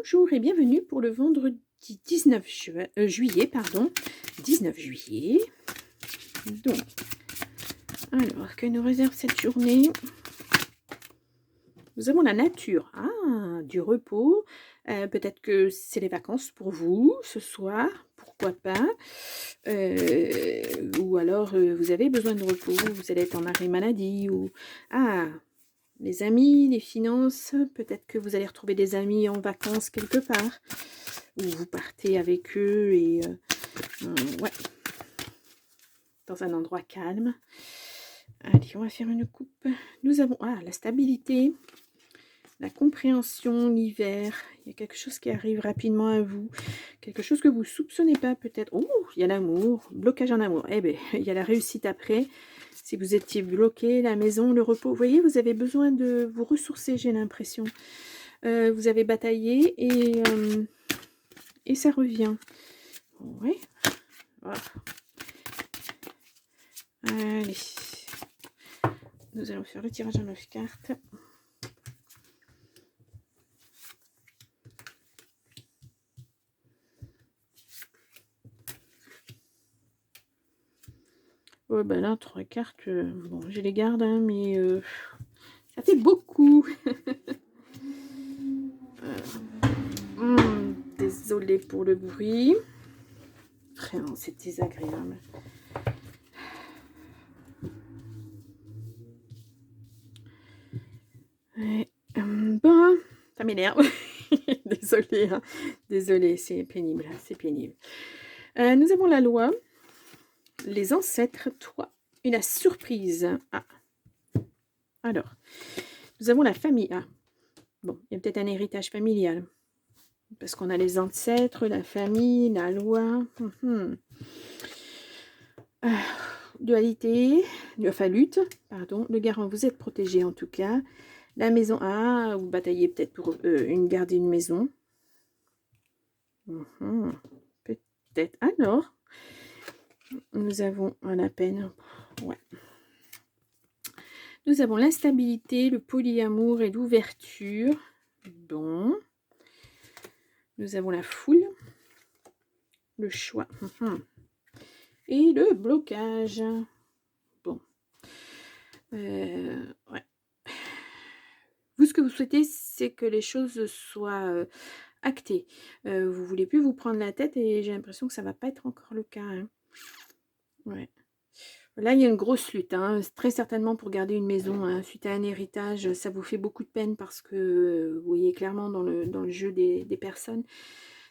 Bonjour et bienvenue pour le vendredi 19 juillet, 19 juillet. Donc, alors, que nous réserve cette journée? Nous avons la nature, du repos. Peut-être que c'est les vacances pour vous ce soir, pourquoi pas. Ou alors vous avez besoin de repos, vous allez être en arrêt maladie. Ou les amis, les finances, peut-être que vous allez retrouver des amis en vacances quelque part. Ou vous partez avec eux et ouais, dans un endroit calme. Allez, on va faire une coupe. Nous avons la stabilité, la compréhension, l'hiver. Il y a quelque chose qui arrive rapidement à vous. Quelque chose que vous ne soupçonnez pas peut-être. Oh, il y a l'amour, blocage en amour. Eh bien, il y a la réussite après. Si vous étiez bloqué, la maison, le repos. Vous voyez, vous avez besoin de vous ressourcer, j'ai l'impression. Vous avez bataillé et ça revient. Oui. Voilà. Allez. Nous allons faire le tirage en 9 cartes. Ouais, ben là, 3 cartes, bon, je les garde, hein, mais ça fait beaucoup. Désolée pour le bruit. Vraiment, c'est désagréable. Bon, ça m'énerve. Désolée, hein. Désolée, c'est pénible, c'est pénible. Nous avons la loi, les ancêtres, toi et la surprise. Alors, nous avons la famille. Bon, il y a peut-être un héritage familial. Parce qu'on a les ancêtres, la famille, la loi. Dualité, enfin lutte, pardon. Le garant, vous êtes protégé en tout cas. La maison, vous bataillez peut-être pour garder une maison. Peut-être. Alors, nous avons la peine. Ouais. Nous avons l'instabilité, le polyamour et l'ouverture. Bon. Nous avons la foule, le choix et le blocage. Bon. Ouais. Vous, ce que vous souhaitez, c'est que les choses soient actées. Vous voulez plus vous prendre la tête et j'ai l'impression que ça va pas être encore le cas. Hein. Ouais. Là, il y a une grosse lutte, très certainement pour garder une maison suite à un héritage. Ça vous fait beaucoup de peine parce que vous voyez clairement dans le jeu des personnes,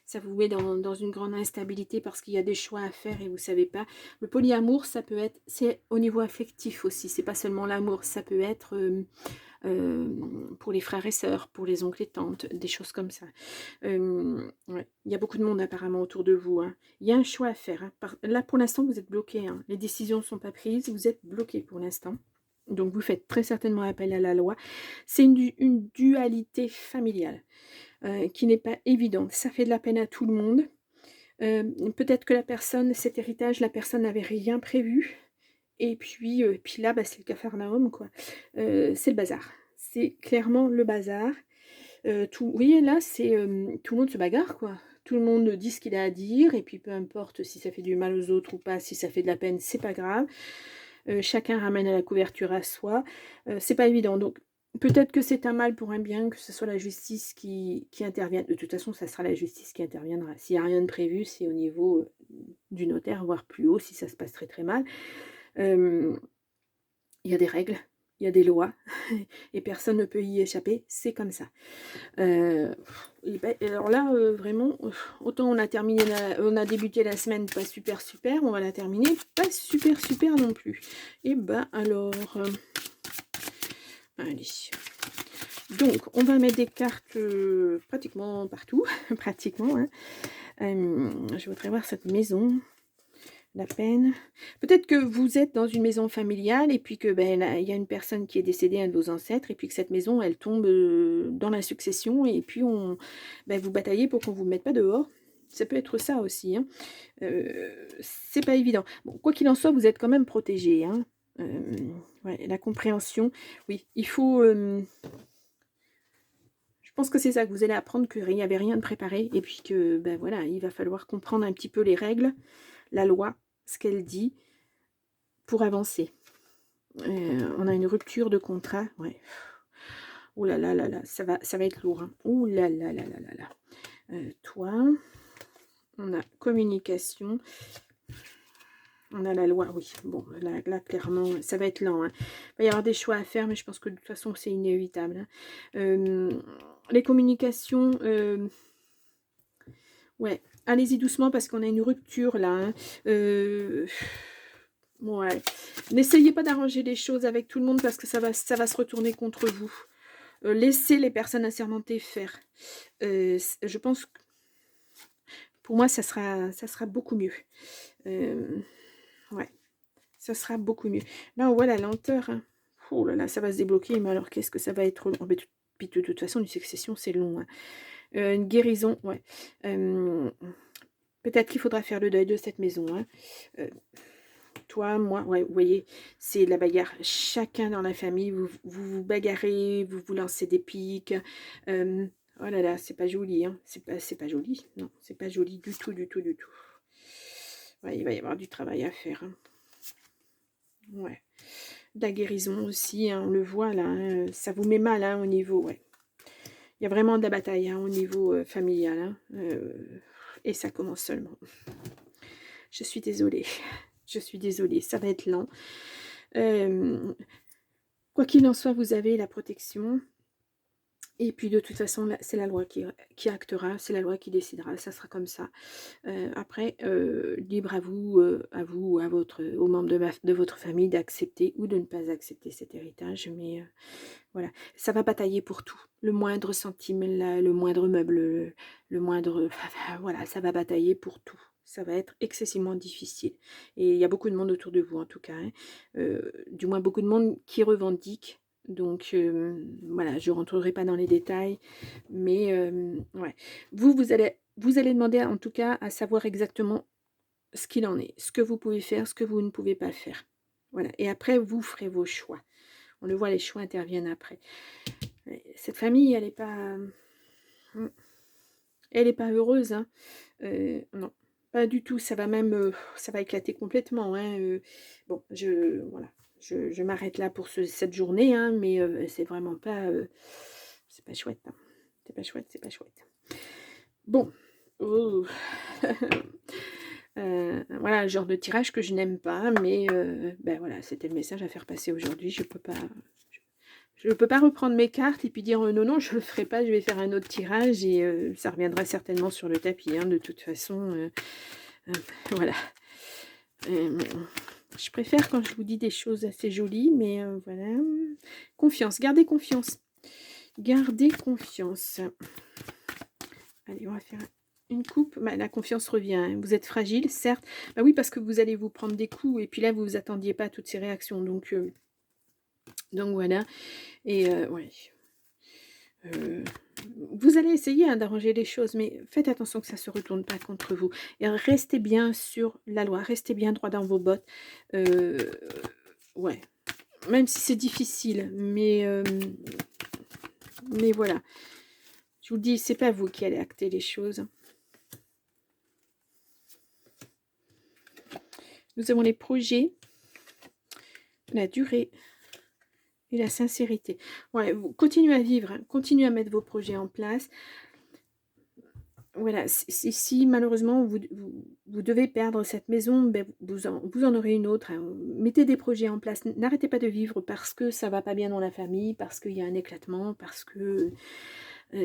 ça vous met dans une grande instabilité parce qu'il y a des choix à faire et vous ne savez pas. Le polyamour, ça peut être, c'est au niveau affectif aussi, c'est pas seulement l'amour, ça peut être pour les frères et sœurs, pour les oncles et tantes, des choses comme ça. Ouais. Il y a beaucoup de monde apparemment autour de vous. Il y a un choix à faire. Là, pour l'instant, vous êtes bloqué. Les décisions ne sont pas prises. Vous êtes bloqué pour l'instant. Donc, vous faites très certainement appel à la loi. C'est une dualité familiale qui n'est pas évidente. Ça fait de la peine à tout le monde. Peut-être que cet héritage, la personne n'avait rien prévu. Et puis là, c'est le capharnaüm, quoi. C'est le bazar. C'est clairement le bazar. Vous voyez, là, c'est tout le monde se bagarre, quoi. Tout le monde dit ce qu'il a à dire, et puis peu importe si ça fait du mal aux autres ou pas, si ça fait de la peine, c'est pas grave. Chacun ramène à la couverture à soi. C'est pas évident. Donc, peut-être que c'est un mal pour un bien, que ce soit la justice qui intervienne. De toute façon, ça sera la justice qui interviendra. S'il n'y a rien de prévu, c'est au niveau du notaire, voire plus haut, si ça se passe très très mal. Il y a des règles, il y a des lois, et personne ne peut y échapper, c'est comme ça. Alors là, vraiment, autant on a débuté la semaine pas super, on va la terminer pas super non plus. Et alors, allez. Donc, on va mettre des cartes pratiquement partout, pratiquement. Je voudrais voir cette maison. La peine. Peut-être que vous êtes dans une maison familiale et puis que il y a une personne qui est décédée, un de vos ancêtres, et puis que cette maison, elle tombe dans la succession et puis vous bataillez pour qu'on ne vous mette pas dehors. Ça peut être ça aussi. C'est pas évident. Bon, quoi qu'il en soit, vous êtes quand même protégé. Ouais, la compréhension. Oui, il faut... je Je pense que c'est ça, que vous allez apprendre qu'il n'y avait rien de préparé et puis que, ben voilà, il va falloir comprendre un petit peu les règles, la loi, ce qu'elle dit pour avancer. On a une rupture de contrat, ouais. Oh là là là là, ça va être lourd. Hein. Oh là là là là là là. Toi, on a communication. On a la loi, oui. Bon, là clairement, ça va être lent. Hein. Il va y avoir des choix à faire, mais je pense que de toute façon, c'est inévitable. Hein. Les communications, ouais, allez-y doucement parce qu'on a une rupture là. Hein. Ouais. N'essayez pas d'arranger les choses avec tout le monde parce que ça va se retourner contre vous. Laissez les personnes assermentées faire. Je pense que pour moi, ça sera beaucoup mieux. Ouais, ça sera beaucoup mieux. Là, on voit la lenteur. Hein. Oh là là, ça va se débloquer, mais alors qu'est-ce que ça va être long. Oh, puis de toute façon, une succession, c'est long. Hein. Une guérison, ouais. Peut-être qu'il faudra faire le deuil de cette maison. Hein. Toi, moi, ouais, vous voyez, c'est la bagarre. Chacun dans la famille, vous bagarrez, vous vous lancez des piques. Oh là là, c'est pas joli. Hein. C'est pas joli. Non, c'est pas joli du tout, du tout, du tout. Ouais, il va y avoir du travail à faire. Hein. Ouais. De la guérison aussi, hein, on le voit là. Hein, ça vous met mal hein, au niveau, ouais. Il y a vraiment de la bataille hein, au niveau familial. Hein, et ça commence seulement. Je suis désolée. Je suis désolée. Ça va être lent. Quoi qu'il en soit, vous avez la protection. Et puis de toute façon, c'est la loi qui actera, c'est la loi qui décidera, ça sera comme ça. Après, libre à vous, aux membres de votre famille d'accepter ou de ne pas accepter cet héritage. Mais voilà, ça va batailler pour tout. Le moindre centime, le moindre meuble, le moindre... Voilà, ça va batailler pour tout. Ça va être excessivement difficile. Et il y a beaucoup de monde autour de vous, en tout cas. Hein. Du moins, beaucoup de monde qui revendique. Donc, voilà, je ne rentrerai pas dans les détails. Mais, ouais. Vous allez demander, en tout cas, à savoir exactement ce qu'il en est. Ce que vous pouvez faire, ce que vous ne pouvez pas faire. Voilà. Et après, vous ferez vos choix. On le voit, les choix interviennent après. Cette famille, elle n'est pas... Elle n'est pas heureuse. Hein. Non, pas du tout. Ça va même... ça va éclater complètement. Hein. Bon, voilà. Je m'arrête là pour cette journée. Hein, mais c'est vraiment pas... c'est pas chouette. Hein. C'est pas chouette, c'est pas chouette. Bon. Oh. Voilà, le genre de tirage que je n'aime pas. Mais ben voilà, c'était le message à faire passer aujourd'hui. Je ne peux pas reprendre mes cartes et puis dire non, non, je ne le ferai pas, je vais faire un autre tirage et ça reviendra certainement sur le tapis. Hein, de toute façon, voilà. Je préfère quand je vous dis des choses assez jolies, mais voilà. Confiance, gardez confiance. Gardez confiance. Allez, on va faire une coupe. Bah, la confiance revient. Hein. Vous êtes fragile, certes. Bah oui, parce que vous allez vous prendre des coups et puis là, vous ne vous attendiez pas à toutes ces réactions. Donc voilà. Et ouais. Vous allez essayer hein, d'arranger les choses, mais faites attention que ça ne se retourne pas contre vous. Et restez bien sur la loi, restez bien droit dans vos bottes. Ouais, même si c'est difficile, mais voilà. Je vous le dis, c'est pas vous qui allez acter les choses. Nous avons les projets, la durée et la sincérité. Ouais, vous continuez à vivre, hein, continuez à mettre vos projets en place. Voilà, si malheureusement vous devez perdre cette maison, ben, vous en aurez une autre. Hein. Mettez des projets en place. N'arrêtez pas de vivre parce que ça va pas bien dans la famille, parce qu'il y a un éclatement, parce que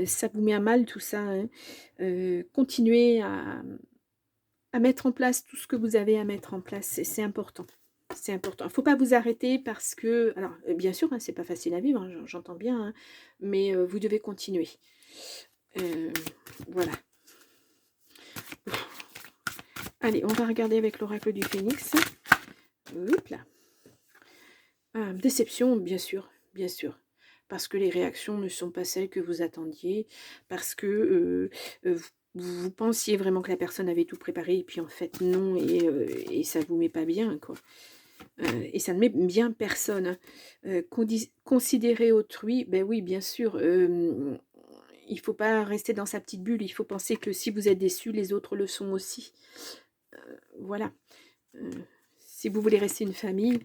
ça vous met à mal tout ça. Hein. Continuez à mettre en place tout ce que vous avez à mettre en place. C'est important. C'est important. Il ne faut pas vous arrêter parce que... Alors, bien sûr, hein, c'est pas facile à vivre, hein, j'entends bien, hein, mais vous devez continuer. Voilà. Allez, on va regarder avec l'oracle du Phénix. Hop là. Déception, bien sûr, bien sûr. Parce que les réactions ne sont pas celles que vous attendiez. Parce que vous pensiez vraiment que la personne avait tout préparé. Et puis en fait, non. Et ça ne vous met pas bien, quoi. Et ça ne met bien personne. Considérer autrui, ben oui, bien sûr. il ne faut pas rester dans sa petite bulle. Il faut penser que si vous êtes déçu, les autres le sont aussi. Voilà. Si vous voulez rester une famille,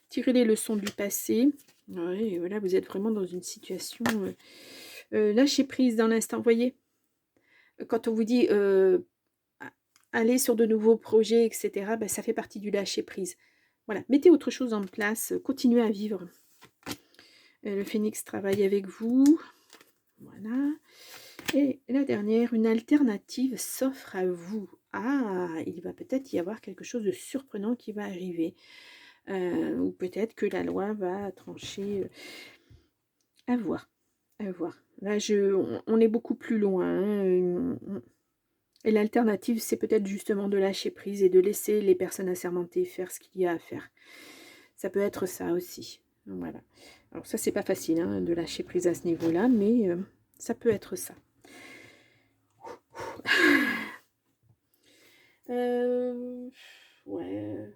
tirez les leçons du passé. Ouais, voilà, vous êtes vraiment dans une situation lâcher prise dans l'instant. Vous voyez, quand on vous dit aller sur de nouveaux projets, etc., ben, ça fait partie du lâcher prise. Voilà, mettez autre chose en place, continuez à vivre. Le phénix travaille avec vous. Voilà. Et la dernière, une alternative s'offre à vous. Ah, il va peut-être y avoir quelque chose de surprenant qui va arriver. Ou peut-être que la loi va trancher. À voir. À voir. Là, on est beaucoup plus loin. Hein. Et l'alternative, c'est peut-être justement de lâcher prise et de laisser les personnes assermentées faire ce qu'il y a à faire. Ça peut être ça aussi. Voilà. Alors ça, c'est pas facile hein, de lâcher prise à ce niveau-là, mais ça peut être ça. Ouais.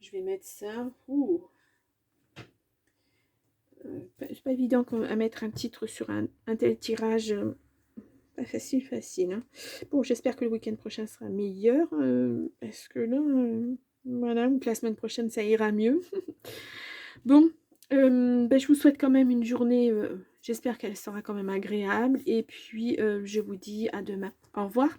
Je vais mettre ça. C'est pas évident à mettre un titre sur un tel tirage. Pas facile, facile. Hein. Bon, j'espère que le week-end prochain sera meilleur. Parce que là, voilà, que la semaine prochaine, ça ira mieux. Bon, je vous souhaite quand même une journée. J'espère qu'elle sera quand même agréable. Et puis, je vous dis à demain. Au revoir.